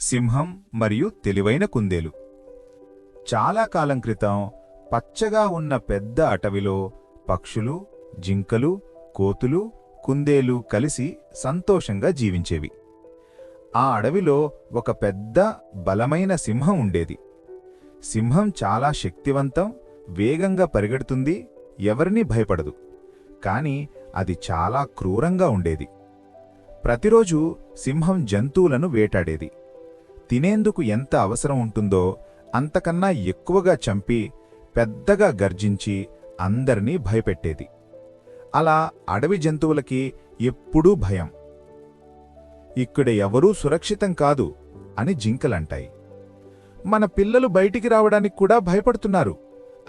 సింహం మరియు తెలివైన కుందేలు. చాలా కాలం క్రితం పచ్చగా ఉన్న పెద్ద అటవిలో పక్షులు, జింకలు, కోతులు, కుందేలు కలిసి సంతోషంగా జీవించేవి. ఆ అడవిలో ఒక పెద్ద బలమైన సింహం ఉండేది. సింహం చాలా శక్తివంతం, వేగంగా పరిగెడుతుంది, ఎవరినీ భయపడదు. కాని అది చాలా క్రూరంగా ఉండేది. ప్రతిరోజూ సింహం జంతువులను వేటాడేది. తినేందుకు ఎంత అవసరం ఉంటుందో అంతకన్నా ఎక్కువగా చంపి పెద్దగా గర్జించి అందర్నీ భయపెట్టేది. అలా అడవి జంతువులకి ఎప్పుడూ భయం. ఇక్కడ ఎవరూ సురక్షితం కాదు అని జింకలంటాయి. మన పిల్లలు బయటికి రావడానికి కూడా భయపడుతున్నారు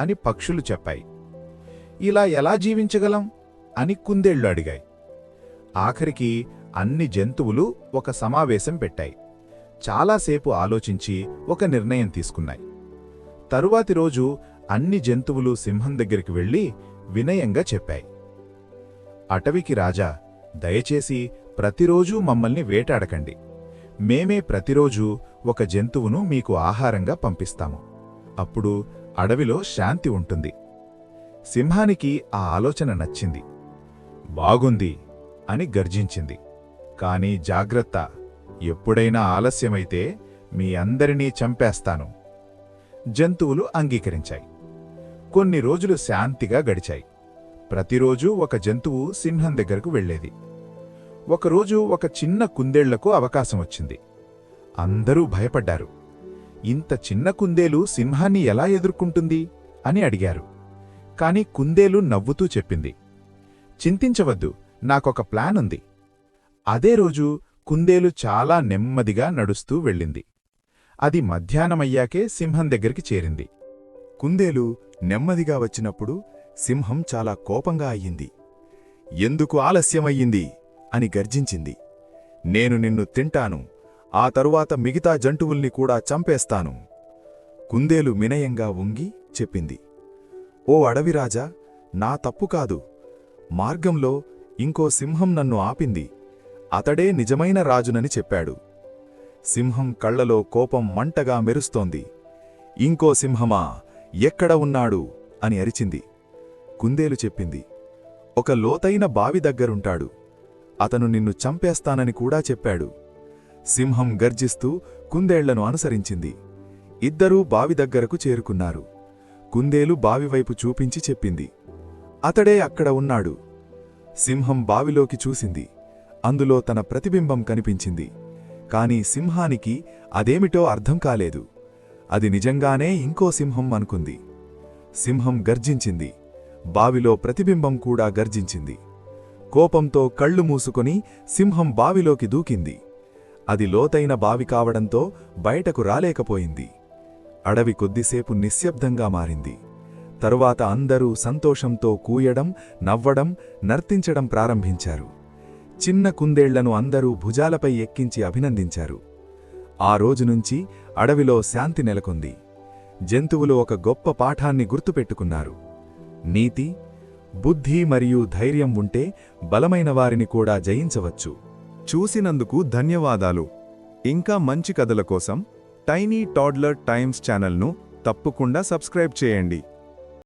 అని పక్షులు చెప్పాయి. ఇలా ఎలా జీవించగలం అని కుందేళ్లు అడిగాయి. ఆఖరికి అన్ని జంతువులు ఒక సమావేశం పెట్టాయి. చాలాసేపు ఆలోచించి ఒక నిర్ణయం తీసుకున్నాయి. తరువాతి రోజు అన్ని జంతువులు సింహం దగ్గరికి వెళ్లి వినయంగా చెప్పాయి, అటవికి రాజా, దయచేసి ప్రతిరోజూ మమ్మల్ని వేటాడకండి. మేమే ప్రతిరోజూ ఒక జంతువును మీకు ఆహారంగా పంపిస్తాము. అప్పుడు అడవిలో శాంతి ఉంటుంది. సింహానికి ఆ ఆలోచన నచ్చింది. బాగుంది అని గర్జించింది. కాని జాగ్రత్త, ఎప్పుడైనా ఆలస్యమైతే మీ అందరినీ చంపేస్తాను. జంతువులు అంగీకరించాయి. కొన్ని రోజులు శాంతిగా గడిచాయి. ప్రతిరోజూ ఒక జంతువు సింహం దగ్గరకు వెళ్లేది. ఒకరోజు ఒక చిన్న కుందేళ్లకు అవకాశం వచ్చింది. అందరూ భయపడ్డారు. ఇంత చిన్న కుందేలు సింహాన్ని ఎలా ఎదుర్కొంటుంది అని అడిగారు. కాని కుందేలు నవ్వుతూ చెప్పింది, చింతించవద్దు, నాకొక ప్లాన్ ఉంది. అదే రోజు కుందేలు చాలా నెమ్మదిగా నడుస్తూ వెళ్ళింది. అది మధ్యాహ్నమయ్యాకే సింహం దగ్గరికి చేరింది. కుందేలు నెమ్మదిగా వచ్చినప్పుడు సింహం చాలా కోపంగా అయ్యింది. ఎందుకు ఆలస్యమయ్యింది అని గర్జించింది. నేను నిన్ను తింటాను, ఆ తరువాత మిగతా జంతువుల్ని కూడా చంపేస్తాను. కుందేలు వినయంగా వంగి చెప్పింది, ఓ అడవిరాజా, నా తప్పు కాదు. మార్గంలో ఇంకో సింహం నన్ను ఆపింది. అతడే నిజమైన రాజునని చెప్పాడు. సింహం కళ్లలో కోపం మంటగా మెరుస్తోంది. ఇంకో సింహమా, ఎక్కడ ఉన్నాడు అని అరిచింది. కుందేలు చెప్పింది, ఒక లోతైన బావి దగ్గరుంటాడు. అతను నిన్ను చంపేస్తానని కూడా చెప్పాడు. సింహం గర్జిస్తూ కుందేళ్లను అనుసరించింది. ఇద్దరూ బావి దగ్గరకు చేరుకున్నారు. కుందేలు బావివైపు చూపించి చెప్పింది, అతడే అక్కడ ఉన్నాడు. సింహం బావిలోకి చూసింది. అందులో తన ప్రతిబింబం కనిపించింది. కాని సింహానికి అదేమిటో అర్థం కాలేదు. అది నిజంగానే ఇంకో సింహం అనుకుంది. సింహం గర్జించింది. బావిలో ప్రతిబింబం కూడా గర్జించింది. కోపంతో కళ్ళు మూసుకొని సింహం బావిలోకి దూకింది. అది లోతైన బావి కావడంతో బయటకు రాలేకపోయింది. అడవి కొద్దిసేపు నిశ్శబ్దంగా మారింది. తరువాత అందరూ సంతోషంతో కూయడం, నవ్వడం, నర్తించడం ప్రారంభించారు. చిన్న కుందేళ్లను అందరూ భుజాలపై ఎక్కించి అభినందించారు. ఆ రోజునుంచి అడవిలో శాంతి నెలకొంది. జంతువులు ఒక గొప్ప పాఠాన్ని గుర్తుపెట్టుకున్నారు. నీతి, బుద్ధి మరియు ధైర్యం ఉంటే బలమైన వారిని కూడా జయించవచ్చు. చూసినందుకు ధన్యవాదాలు. ఇంకా మంచి కథల కోసం టైనీ టాడ్లర్ టైమ్స్ ఛానల్ను తప్పకుండా సబ్స్క్రైబ్ చేయండి.